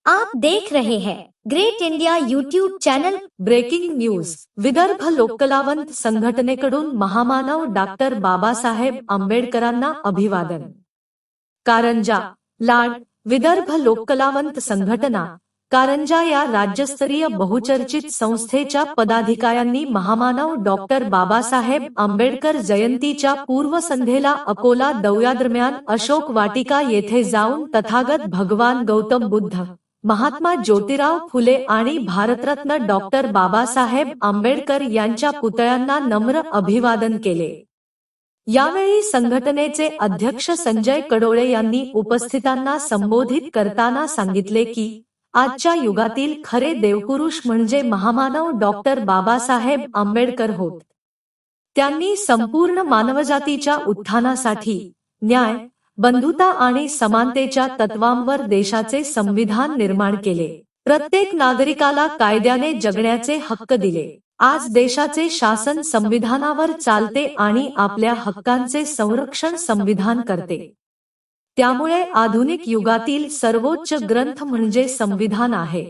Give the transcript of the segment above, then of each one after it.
आप देख रहे हैं great India YouTube channel. Breaking news. Vidarbha लोककलावंत संघटनेकडून महामानव डॉक्टर बाबासाहेब आंबेडकरांना अभिवादन। कारंजा लाड विदर्भ लोककलावंत संघटना कारंजा या राज्यस्तरीय बहुचर्चित संस्थेच्या पदाधिकाऱ्यांनी महामानव डॉक्टर बाबासाहेब आंबेडकर जयंतीच्या पूर्वसंध्येला अकोला दौऱ्यादरम्यान अशोक वाटिका येथे जाऊन तथागत भगवान गौतम बुद्ध, महात्मा ज्योतिराव फुले आणि भारतरत्न डॉक्टर बाबासाहेब आंबेडकर यांच्या पुतळ्यांना नम्र अभिवादन केले। यावेळी संघटनेचे अध्यक्ष संजय कडोळे यांनी उपस्थितांना संबोधित करताना सांगितले की आजच्या युगातील खरे देवपुरुष म्हणजे महामानव डॉक्टर बाबासाहेब आंबेडकर होत। त्यांनी संपूर्ण मानवजातीच्या उत्थानासाठी न्याय, बंधुता आणि समानतेच्या तत्वांवर देशाचे संविधान निर्माण केले। प्रत्येक नागरिकाला कायद्याने जगण्याचे हक्क दिले। आज देशाचे शासन संविधानावर चालते आणि आपल्या हक्कांचे संरक्षण संविधान करते। त्यामुळे आधुनिक युगातील सर्वोच्च ग्रंथ म्हणजे संविधान आहे।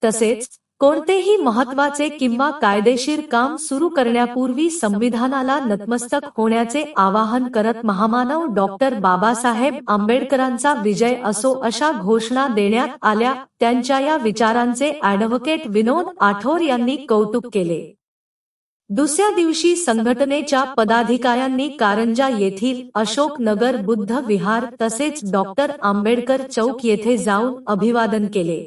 तसेच कोणतेही महत्त्वाचे किंवा कायदेशीर काम सुरू करण्यापूर्वी संविधानाला नतमस्तक होण्याचे आवाहन करत महामानव डॉक्टर बाबासाहेब आंबेडकरांचा विजय असो अशा घोषणा देण्यात आल्या। त्यांच्या या विचारांचे ॲडव्होकेट विनोद आठोर यांनी कौतुक केले। दुसऱ्या दिवशी संघटनेच्या पदाधिकाऱ्यांनी कारंजा येथील अशोक नगर बुद्ध विहार तसेच डॉक्टर आंबेडकर चौक येथे जाऊन अभिवादन केले।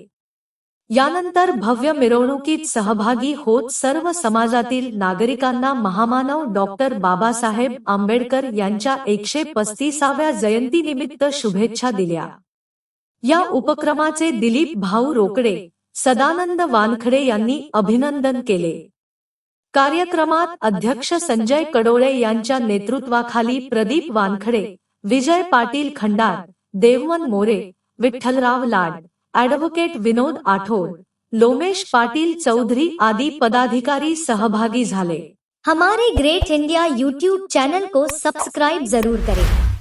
यानंतर भव्य मिरवणुकीत सहभागी होत सर्व समाजातील नागरिकांना महामानव डॉक्टर बाबासाहेब आंबेडकर यांच्या 135व्या जयंतीनिमित्त शुभेच्छा दिल्या। या उपक्रमाचे दिलीप भाऊ रोकडे, सदानंद वानखडे यांनी अभिनंदन केले। कार्यक्रमात अध्यक्ष संजय कडोळे यांच्या नेतृत्वाखाली प्रदीप वानखडे, विजय पाटील खंडार, देवमन मोरे, विठ्ठलराव लाड, ॲडव्होकेट विनोद आठोर, लोमेश पाटील चौधरी आदी पदाधिकारी सहभागी झाले। हमारे ग्रेट इंडिया यूट्यूब चैनल को सब्सक्राइब जरूर करें।